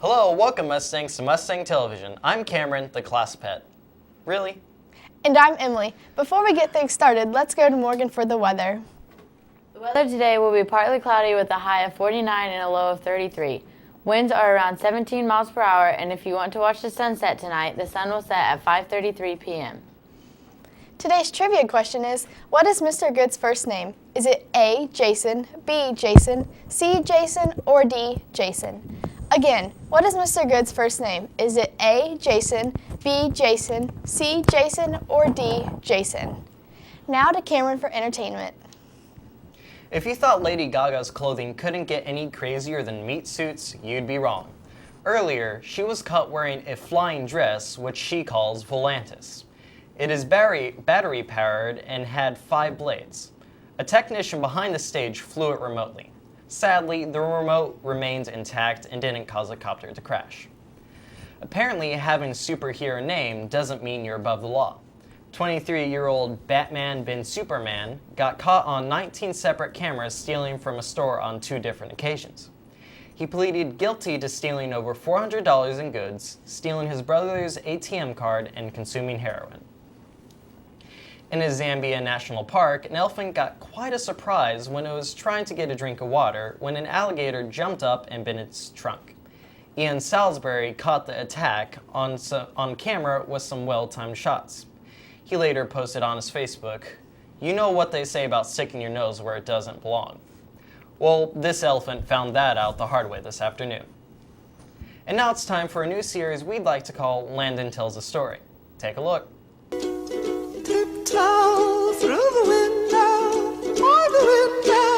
Hello, welcome Mustangs to Mustang Television. I'm Cameron, the class pet. Really? And I'm Emily. Before we get things started, let's go to Morgan for the weather. The weather today will be partly cloudy with a high of 49 and a low of 33. Winds are around 17 miles per hour, and if you want to watch the sunset tonight, the sun will set at 5:33 p.m. Today's trivia question is, what is Mr. Good's first name? Is it A, Jason, B, Jason, C, Jason, or D, Jason? Again, what is Mr. Good's first name? Is it A, Jason, B, Jason, C, Jason, or D, Jason? Now to Cameron for entertainment. If you thought Lady Gaga's clothing couldn't get any crazier than meat suits, you'd be wrong. Earlier, she was caught wearing a flying dress, which she calls Volantis. It is battery-powered and had 5 blades. A technician behind the stage flew it remotely. Sadly, the remote remains intact and didn't cause the copter to crash. Apparently, having a superhero name doesn't mean you're above the law. 23-year-old Batman bin Superman got caught on 19 separate cameras stealing from a store on 2 different occasions. He pleaded guilty to stealing over $400 in goods, stealing his brother's ATM card, and consuming heroin. In a Zambia National Park, an elephant got quite a surprise when it was trying to get a drink of water when an alligator jumped up and bit its trunk. Ian Salisbury caught the attack on camera with some well-timed shots. He later posted on his Facebook, "You know what they say about sticking your nose where it doesn't belong." Well, this elephant found that out the hard way this afternoon. And now it's time for a new series we'd like to call Landon Tells a Story. Take a look. Tiptoe through the window, by the window,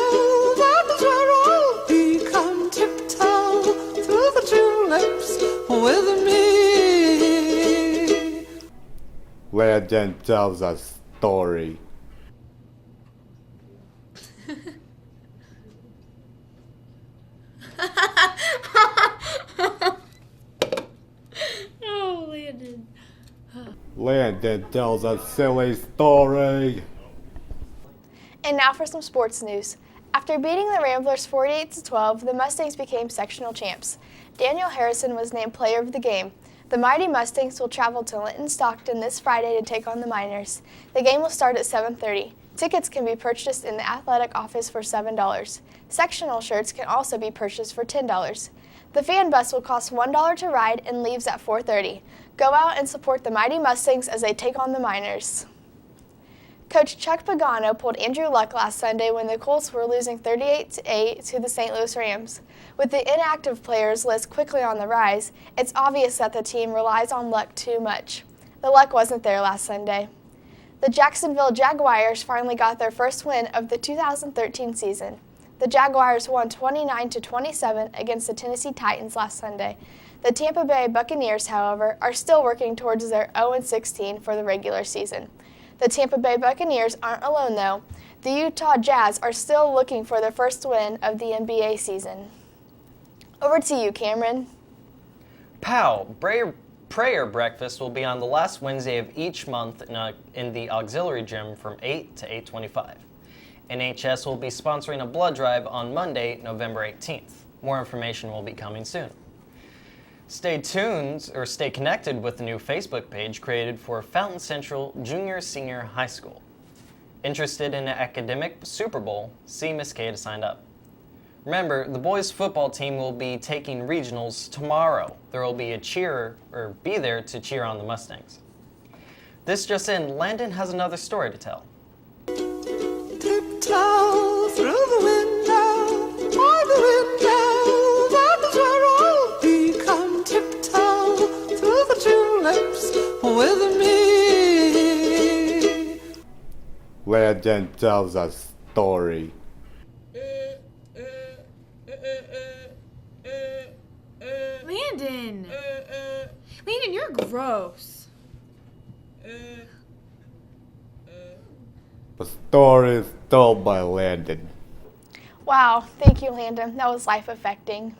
that is where I'll be. Come tiptoe through the tulips with me. Landon tells a story. Oh, Landon. Landon tells a silly story. And now for some sports news. After beating the Ramblers 48-12, the Mustangs became sectional champs. Daniel Harrison was named player of the game. The Mighty Mustangs will travel to Linton Stockton this Friday to take on the Miners. The game will start at 7:30. Tickets can be purchased in the athletic office for $7. Sectional shirts can also be purchased for $10. The fan bus will cost $1 to ride and leaves at 4:30. Go out and support the Mighty Mustangs as they take on the Miners. Coach Chuck Pagano pulled Andrew Luck last Sunday when the Colts were losing 38-8 to the St. Louis Rams. With the inactive players list quickly on the rise, it's obvious that the team relies on Luck too much. The luck wasn't there last Sunday. The Jacksonville Jaguars finally got their first win of the 2013 season. The Jaguars won 29-27 against the Tennessee Titans last Sunday. The Tampa Bay Buccaneers, however, are still working towards their 0-16 for the regular season. The Tampa Bay Buccaneers aren't alone, though. The Utah Jazz are still looking for their first win of the NBA season. Over to you, Cameron. POW! Prayer breakfast will be on the last Wednesday of each month in the auxiliary gym from 8 to 8:25. NHS will be sponsoring a blood drive on Monday, November 18th. More information will be coming soon. Stay tuned or stay connected with the new Facebook page created for Fountain Central Junior Senior High School. Interested in an academic Super Bowl? See Miss K to sign up. Remember, the boys football team will be taking regionals tomorrow. There will be be there to cheer on the Mustangs. This just in, Landon has another story to tell. Tiptoe through the window, by the window, that is where I'll be. Come tiptoe through the tulips with me. Landon tells a story. Landon! Landon, you're gross. The story is told by Landon. Wow, thank you, Landon. That was life-affecting.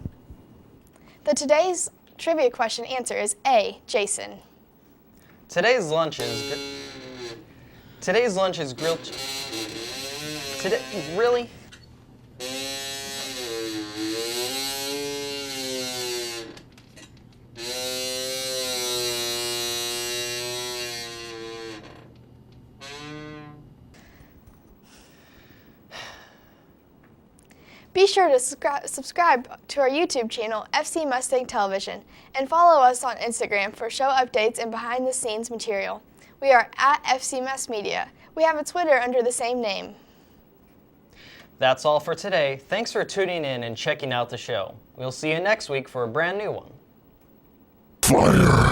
Today's trivia question answer is A, Jason. Today's lunch is grilled. Really? Be sure to subscribe to our YouTube channel, FC Mustang Television, and follow us on Instagram for show updates and behind-the-scenes material. We are at FC Must Media. We have a Twitter under the same name. That's all for today. Thanks for tuning in and checking out the show. We'll see you next week for a brand new one. Fire!